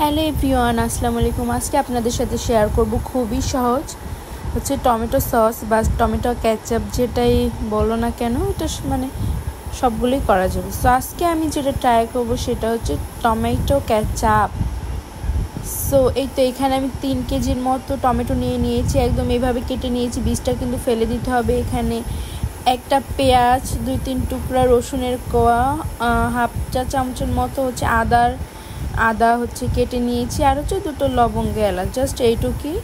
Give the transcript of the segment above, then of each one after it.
Hello everyone, আসসালামু আলাইকুম। আজকে আপনাদের সাথে শেয়ার করব খুবই সহজ হচ্ছে টমেটো সস বা টমেটো কেচাপ, যেটাই বলো না কেন এটা মানে সবগুলোই করা যাবে। সো আজকে আমি যেটা ট্রাই করব সেটা হচ্ছে টমেটো কেচাপ। সো এই তো এখানে আমি 3 কেজির মতো টমেটো নিয়েছি, একদম এইভাবে কেটে নিয়েছি, বীজটা কিন্তু ফেলে দিতে হবে। এখানে একটা পেঁয়াজ, 2-3 টুকরা রসুনের কোয়া, হাফ চা চামচের মতো হচ্ছে আদা হচ্ছে কেটে নিয়েছি, আর হচ্ছে 2টো লবঙ্গ, এলাচ, জাস্ট এইটুকুই।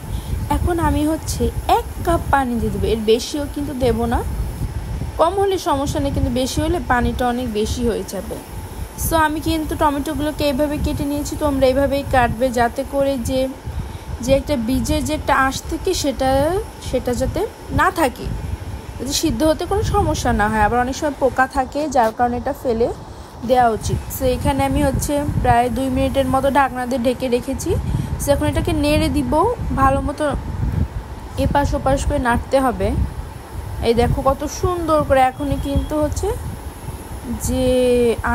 এখন আমি হচ্ছে 1 কাপ পানি দিয়ে দেবো, এর বেশিও কিন্তু দেব না, কম হলে সমস্যা নেই, কিন্তু বেশি হলে পানিটা অনেক বেশি হয়ে যাবে। সো আমি কিন্তু টমেটোগুলোকে এইভাবে কেটে নিয়েছি, তোমরা এইভাবেই কাটবে, যাতে করে যে একটা বীজের যে একটা আঁশ থাকে সেটা যাতে না থাকে, যাতে সিদ্ধ হতে কোনো সমস্যা না হয়। আবার অনেক সময় পোকা থাকে, যার কারণে এটা ফেলে দেওয়া উচিত। সো এখানে আমি হচ্ছে প্রায় 2 মিনিটের মতো ঢাকনা দিয়ে ঢেকে রেখেছি। সো এখন এটাকে নেড়ে দিব, ভালো মতো এপাশ ওপাশ করে নাড়তে হবে। এই দেখো কত সুন্দর করে এখনই কিন্তু হচ্ছে যে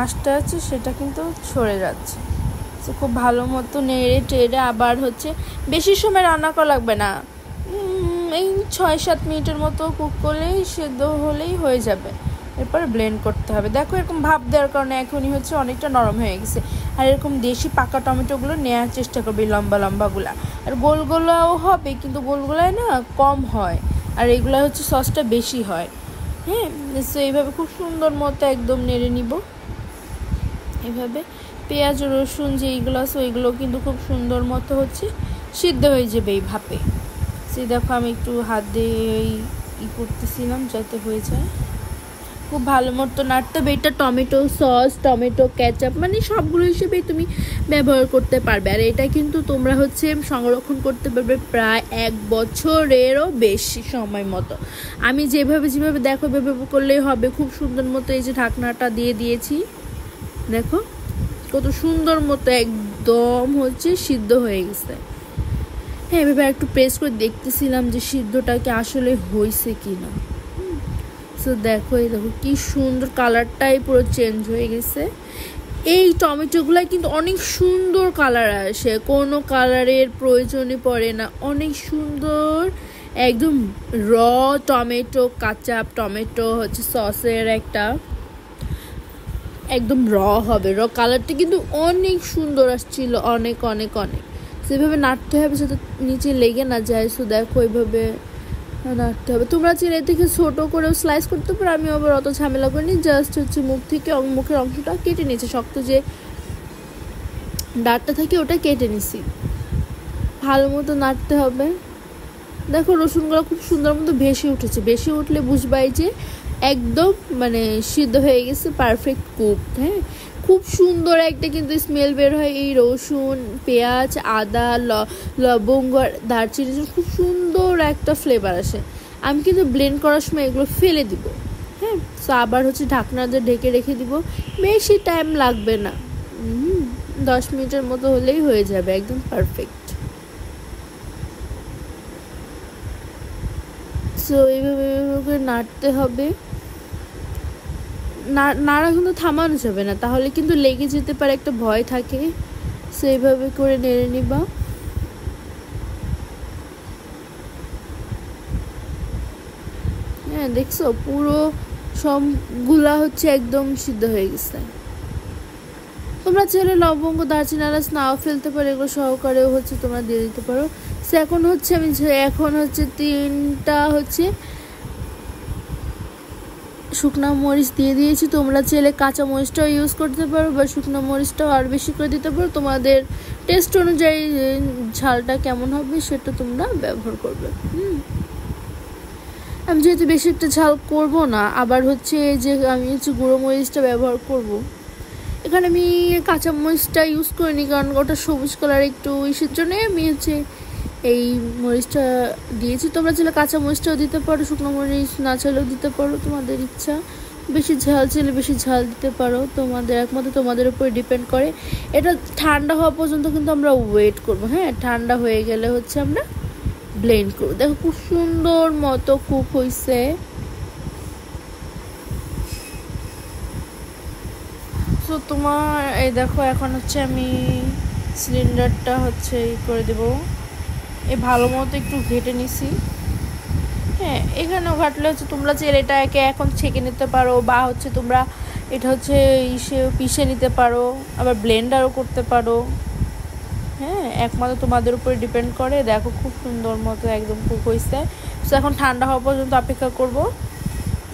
আঁশটা আছে সেটা কিন্তু সরে যাচ্ছে। সো খুব ভালো মতো নেড়ে টেড়ে আবার হচ্ছে বেশি সময় রান্না করা লাগবে না, এই 6-7 মিনিটের মতো কুক করলেই, সেদ্ধ হলেই হয়ে যাবে। এরপর ব্লেন্ড করতে হবে। দেখো এরকম ভাপ দেওয়ার কারণে এখনই হচ্ছে অনেকটা নরম হয়ে গেছে। আর এরকম দেশি পাকা টমেটোগুলো নেওয়ার চেষ্টা করবে, লম্বা লম্বাগুলা। আর গোলগোলাও হবে, কিন্তু গোলগোলায় না কম হয়, আর এগুলো হচ্ছে সসটা বেশি হয়। হ্যাঁ, সো এইভাবে খুব সুন্দর মতো একদম নেড়ে নিব। এভাবে পেঁয়াজ রসুন যেইগুলো আছে ওইগুলো কিন্তু খুব সুন্দর মতো হচ্ছে সিদ্ধ হয়ে যাবে এই ভাপে। সে দেখো আমি একটু হাত দিয়ে করতেছিলাম যাতে হয়ে যায়। খুব ভালো মতো নাড়তে হবে। এটা টমেটো সস, টমেটো কেচাপ মানে সবগুলো হিসেবেই তুমি ব্যবহার করতে পারবে। আর এটা কিন্তু তোমরা হচ্ছে সংরক্ষণ করতে পারবে প্রায় 1 বছরেরও বেশি সময় মতো। আমি যেভাবে দেখো এভাবে করলেই হবে। খুব সুন্দর মতো এই যে ঢাকনাটা দিয়ে দিয়েছি, দেখো কত সুন্দর মতো একদম হচ্ছে সিদ্ধ হয়ে গেছে। হ্যাঁ, এভাবে একটু প্রেস করে দেখতেছিলাম যে সিদ্ধটাকে আসলে হয়েছে কি না। সো দেখো, এই দেখো কি সুন্দর কালারটাই পুরো চেঞ্জ হয়ে গেছে। এই টমেটোগুলো কিন্তু অনেক সুন্দর কালার আসে, কোনো কালারের প্রয়োজনই পড়ে না, অনেক সুন্দর একদম র টমেটো কাঁচা টমেটো হচ্ছে সসের একটা একদম র হবে। র কালারটা কিন্তু অনেক সুন্দর আসছিল, অনেক অনেক অনেক। সেভাবে নাড়তে হবে যাতে নিচে লেগে না যায়। সো দেখো এইভাবে নাড়তে হবে। তোমরা চাইলে থেকে ছোটো করেও স্লাইস করতে পারো, আমি আবার অত ঝামেলা করিনি, জাস্ট হচ্ছে মুখের অংশটা কেটে নিয়েছি, শক্ত যে ডাঁটটা থাকে ওটা কেটে নিছি। ভালো মতো নাড়তে হবে। দেখো রসুনগুলো খুব সুন্দর মতো ভেসে উঠেছে, ভেসে উঠলে বুঝবাই যে একদম মানে সিদ্ধ হয়ে গেছে, পারফেক্ট কুক। হ্যাঁ, খুব সুন্দর একটা কিন্তু স্মেল বের হয় এই রসুন, পেঁয়াজ, আদা, লবঙ্গ, দারচিনি, খুব সুন্দর একটা ফ্লেভার আসে। আমি কিন্তু ব্লেন্ড করার সময় এগুলো ফেলে দিব। হ্যাঁ, তো আবার হচ্ছে ঢাকনা দিয়ে ঢেকে রেখে দিব, বেশি টাইম লাগবে না, 10 মিনিটের মতো হলেই হয়ে যাবে, একদম পারফেক্ট। সো এইভাবে করে নাড়তে হবে। নাড়া কিন্তু থামানো যাবে না, তাহলে কিন্তু লেগে যেতে পারে, একটা ভয় থাকে। সো এইভাবে করে নেড়ে নিবা। হ্যাঁ, দেখছো পুরো সবগুলা হচ্ছে একদম সিদ্ধ হয়ে গেছে। তোমরা চাইলে লবঙ্গ, দারচিনি, এলাচ নাও ফেলতে পারো, এগুলো সহকারেও হচ্ছে তোমরা দিয়ে দিতে পারো। সো এখন হচ্ছে 3টা হচ্ছে শুকনো মরিচ দিয়ে দিয়েছি। তোমরা চাইলে কাঁচা মরিচটাও ইউজ করতে পারো, বা শুকনো মরিচটাও আর বেশি করে দিতে পারো, তোমাদের টেস্ট অনুযায়ী ঝালটা কেমন হবে সেটা তোমরা ব্যবহার করবে। আমি যেহেতু বেশি একটা ঝাল করব না, আবার হচ্ছে যে আমি হচ্ছে গুঁড়ো মরিচটা ব্যবহার করব। এখানে আমি কাঁচা মরিচটা ইউজ করিনি, কারণ ওটা সবুজ কালার একটু ইসের জন্য আমি হচ্ছে এই মরিচটা দিয়েছি। তোমরা চাইলে কাঁচা মরিচটাও দিতে পারো, শুকনো মরিচ না চাইলেও দিতে পারো, তোমাদের ইচ্ছা। বেশি ঝাল চাইলে বেশি ঝাল দিতে পারো, একমাত্র তোমাদের উপরে ডিপেন্ড করে। এটা ঠান্ডা হওয়া পর্যন্ত কিন্তু আমরা ওয়েট করবো। হ্যাঁ, ঠান্ডা হয়ে গেলে হচ্ছে আমরা ব্লেন্ড করবো। দেখো খুব সুন্দর মতো কুক হয়েছে। তো তোমার এই দেখো এখন হচ্ছে আমি সিলিন্ডারটা হচ্ছে করে দেবো। ভালো মতো একটু ঘেটে নিছি। হ্যাঁ, এখানেও ঘাটলে হচ্ছে তোমরা চাইলে এটাকে এখন ছেঁকে নিতে পারো, বা হচ্ছে তোমরা এটা হচ্ছে পিষে নিতে পারো, আবার ব্লেন্ডারও করতে পারো। হ্যাঁ, একমাত্র তোমাদের উপরে ডিপেন্ড করে। দেখো খুব সুন্দর মতো একদম কুক হয়েছে। তো এখন ঠান্ডা হওয়া পর্যন্ত অপেক্ষা করব।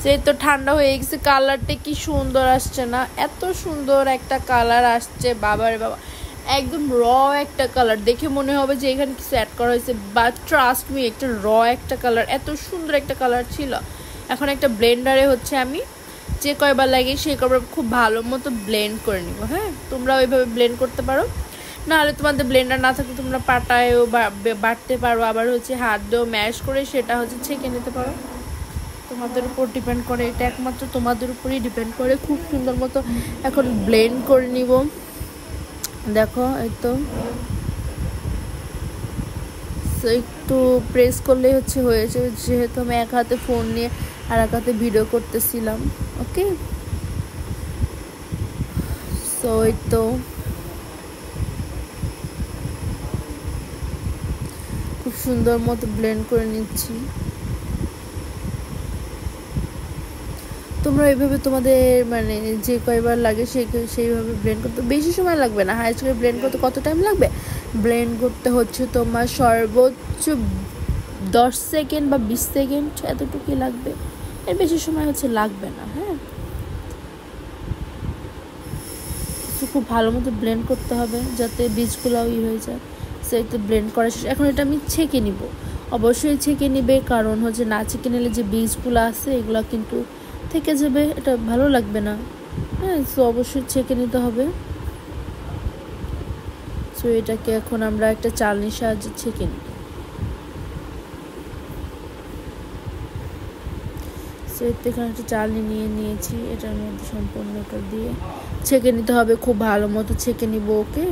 সেই তো ঠান্ডা হয়ে গেছে, কালারটা কি সুন্দর আসছে না, এত সুন্দর একটা কালার আসছে বাবারে বাবা, একদম র একটা কালার, দেখে মনে হবে যে এখানে কিছু অ্যাড করা হয়েছে, বাট ট্রাস্ট মি একটা র একটা কালার, এত সুন্দর একটা কালার ছিল। এখন একটা ব্লেন্ডারে হচ্ছে আমি যে কয়বার লাগে সেই কয়বার খুব ভালো মতো ব্লেন্ড করে নিব। হ্যাঁ, তোমরা ওইভাবে ব্লেন্ড করতে পারো, নাহলে তোমাদের ব্লেন্ডার না থাকলে তোমরা পাটায়ও বাটতে পারো, আবার হচ্ছে হাত দিয়েও ম্যাশ করে সেটা হচ্ছে ছেঁকে নিতে পারো। তোমাদের উপর ডিপেন্ড করে, এটা একমাত্র তোমাদের উপরেই ডিপেন্ড করে। খুব সুন্দর মতো এখন ব্লেন্ড করে নিব। দেখো এই তো একটু প্রেস করলেই হচ্ছে হয়েছে, যেহেতু আমি এক হাতে ফোন নিয়ে আর এক হাতে ভিডিও করতেছিলাম। ওকে, সো এই তো খুব সুন্দর মতো ব্লেন্ড করে নিচ্ছি। তোমরা এইভাবে তোমাদের মানে যে কয়বার লাগে সেইভাবে ব্লেন্ড করতে, বেশি সময় লাগবে না। হাইস্ট করে ব্লেন্ড করতে কত টাইম লাগবে, ব্লেন্ড করতে হচ্ছে তোমার সর্বোচ্চ 10 সেকেন্ড বা 20 সেকেন্ড, এতটুকুই লাগবে, এর বেশি সময় হচ্ছে লাগবে না। হ্যাঁ, খুব ভালো মতো ব্লেন্ড করতে হবে যাতে বীজগুলোও হয়ে যায়। সেই তো ব্লেন্ড করা শেষ। এখন এটা আমি ছেঁকে নিব, অবশ্যই ছেঁকে নিবে, কারণ হচ্ছে না ছেঁকে নিলে যে বীজগুলো আছে এগুলো কিন্তু থেকে যাবে, এটা ভালো লাগবে না। হ্যাঁ, সো অবশ্যই ছেঁকে নিতে হবে। সো এটাকে এখন আমরা একটা চালনির সাহায্যে ছেঁকে নিই। সো এখানে একটা চালনি নিয়েছি, এটার মধ্যে সম্পূর্ণটা দিয়ে ছেঁকে নিতে হবে, খুব ভালো মতো ছেঁকে নিব। ওকে,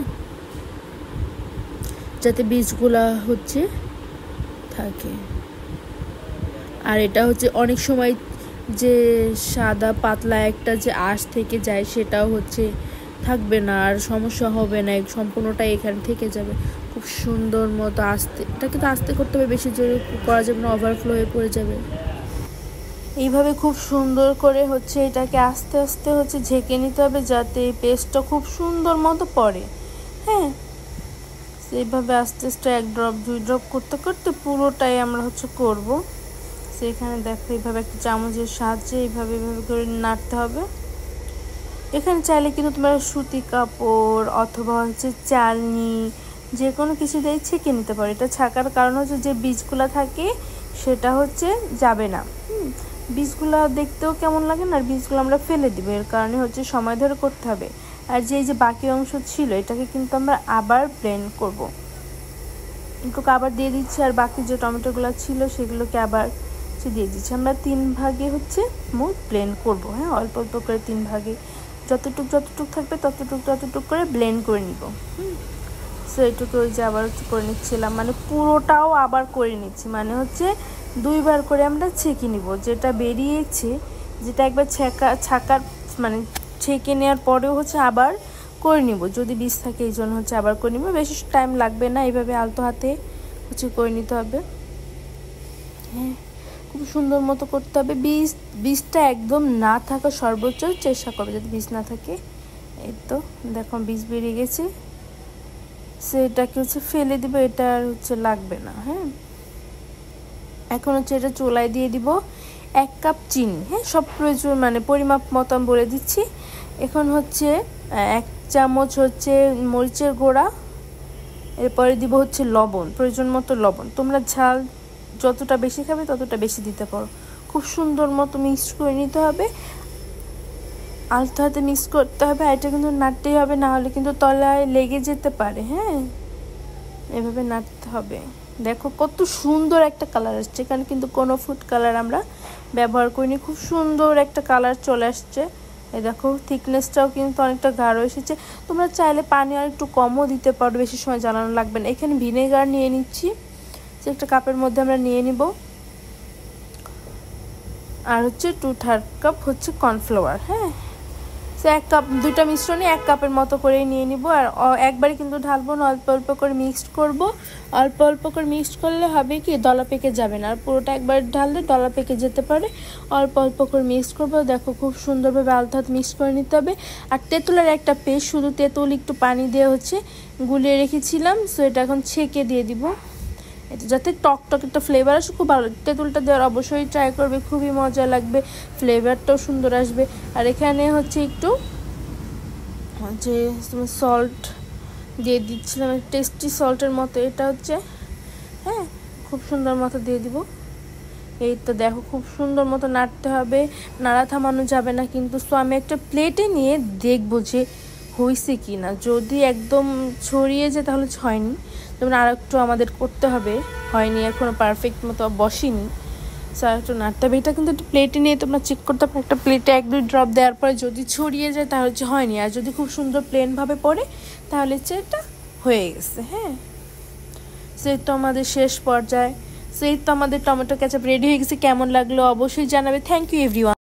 যাতে বীজগুলা হচ্ছে থাকে। আর এটা হচ্ছে অনেক সময় যে সাদা পাতলা একটা যে আঁশ থেকে যায় সেটাও হচ্ছে থাকবে না, আর সমস্যা হবে না, সম্পূর্ণটা এখানে থেকে যাবে। খুব সুন্দর মতো আস্তে, এটা কিন্তু আস্তে করতে হবে, বেশি জোরে করা যাবে না, ওভারফ্লো হয়ে পড়ে যাবে। এইভাবে খুব সুন্দর করে হচ্ছে এটাকে আস্তে আস্তে হচ্ছে ঝেঁকে নিতে হবে, যাতে পেস্টটা খুব সুন্দর মতো পড়ে। হ্যাঁ, সেইভাবে আস্তে আস্তে 1 ড্রপ 2 ড্রপ করতে করতে পুরোটাই আমরা হচ্ছে করব। সেখানে দেখো এইভাবে একটা চামচের সাহায্যে এইভাবে করে নাড়তে হবে। এখানে চাইলে কিন্তু তোমরা সুতি কাপড় অথবা হচ্ছে চালনি যে কোনো কিছু দিয়ে ছেঁকে নিতে পারো। এটা ছাকার কারণ হচ্ছে যে বীজগুলো থাকে সেটা হচ্ছে যাবে না। বীজগুলো দেখতেও কেমন লাগে না, আর বীজগুলো আমরা ফেলে দিব, এর কারণে হচ্ছে সময় ধরে করতে হবে। আর যে বাকি অংশ ছিল এটাকে কিন্তু আমরা আবার ব্লেন্ড করব। একটু আবার দিয়ে দিচ্ছি, আর বাকি যে টমেটোগুলো ছিল সেগুলোকে আবার দিয়ে দিচ্ছি। আমরা 3 ভাগে হচ্ছে মোট ব্লেন্ড করব। হ্যাঁ, অল্প অল্প করে 3 ভাগে, যতটুক থাকবে ততটুক করে ব্লেন্ড করে নিব। সো এটুকু ওই যে আবার করে নিচ্ছিলাম, মানে পুরোটাও আবার করে নিচ্ছি, মানে হচ্ছে 2 বার করে আমরা ছেঁকে নিব। যেটা বেরিয়েছে, যেটা একবার ছাকার মানে ছেঁকে নেওয়ার পরেও হচ্ছে আবার করে নিব, যদি বীজ থাকে এই জন্য হচ্ছে আবার করে নিব। বেশি টাইম লাগবে না, এইভাবে আলতো হাতে হচ্ছে করে নিতে হবে। হ্যাঁ, খুব সুন্দর মতো করতে হবে। বীজটা একদম না থাকা সর্বোচ্চ চেষ্টা করবে, যদি বীজ না থাকে। এই তো দেখো বীজ বেরিয়ে গেছে, সেটাকে হচ্ছে ফেলে দিব, এটা আর হচ্ছে লাগবে না। হ্যাঁ, এখন হচ্ছে এটা চুলায় দিয়ে দিব 1 কাপ চিনি। হ্যাঁ, সব প্রয়োজন মানে পরিমাপ মতো আমি বলে দিচ্ছি। এখন হচ্ছে 1 চামচ হচ্ছে মরিচের গুঁড়া, এরপরে দিব হচ্ছে লবণ, প্রয়োজন মতো লবণ। তোমরা ঝাল যতটা বেশি খাবে ততটা বেশি দিতে পারো। খুব সুন্দর মতো মিক্স করে নিতে হবে, আলতো হাতে মিক্স করতে হবে। আর এটা কিন্তু নাড়তেই হবে, না হলে কিন্তু তলায় লেগে যেতে পারে। হ্যাঁ, এভাবে নাড়তে হবে। দেখো কত সুন্দর একটা কালার আসছে, এখানে কিন্তু কোনো ফুড কালার আমরা ব্যবহার করিনি, খুব সুন্দর একটা কালার চলে আসছে। এই দেখো থিকনেসটাও কিন্তু অনেকটা গাঢ় এসেছে। তোমরা চাইলে পানি আর একটু কমও দিতে পারো, বেশি সময় জ্বালানো লাগবে না। এখানে ভিনেগার নিয়ে নিচ্ছি, যে একটা কাপের মধ্যে আমরা নিয়ে নিব। আর হচ্ছে 2/3 কাপ হচ্ছে কর্নফ্লাওয়ার। হ্যাঁ, সো 1 কাপ, দুইটা মিশ্রণে 1 কাপের মতো করে নিয়ে নিব। আর একবারে কিন্তু ঢালবো না, অল্প অল্প করে মিক্সড করব। অল্প অল্প করে মিক্সড করলে হবে কি দলা পেকে যাবে না, আর পুরোটা একবার ঢাললে দলা পেকে যেতে পারে। অল্প অল্প করে মিক্স করবো। দেখো খুব সুন্দরভাবে আলতো হাতে মিক্স করে নিতে হবে। আর তেঁতুলের একটা পেস্ট, শুধু তেঁতুল একটু পানি দিয়ে গুলিয়ে রেখেছিলাম। সো এটা এখন ছেঁকে দিয়ে দিব, এটা যাতে টক টক একটা ফ্লেভার আসে। খুব ভালো তেঁতুলটা দেওয়ার অবশ্যই ট্রাই করবে, খুবই মজা লাগবে, ফ্লেভারটাও সুন্দর আসবে। আর এখানে একটু সল্ট দিয়ে দিচ্ছিলাম, টেস্টি সল্টের মতো, এটা হ্যাঁ খুব সুন্দর মতো দিয়ে দিব। এই তো দেখো খুব সুন্দর মতো নাড়তে হবে, নাড়া থামানো যাবে না কিন্তু। সো আমি একটা প্লেটে নিয়ে দেখবো যে হয়েছে কি না। যদি একদম ছড়িয়ে যায় তাহলে হয়নি, যেমন আর একটু আমাদের করতে হবে, হয়নি এখনো পারফেক্ট মতো বসেনি। সো আর একটু নাড়তে হবে। এটা কিন্তু একটু প্লেটে নিয়ে তোমরা চেক করতে পারো। একটা প্লেটে 1-2 ড্রপ দেওয়ার পরে যদি ছড়িয়ে যায় তাহলে হয়নি, আর যদি খুব সুন্দর প্লেনভাবে পড়ে তাহলে এটা হয়ে গেছে। হ্যাঁ, সেই তো আমাদের শেষ পর্যায়ে। সেই তো আমাদের টমেটো কেচাপ রেডি হয়ে গেছে। কেমন লাগলো অবশ্যই জানাবে। Thank you everyone.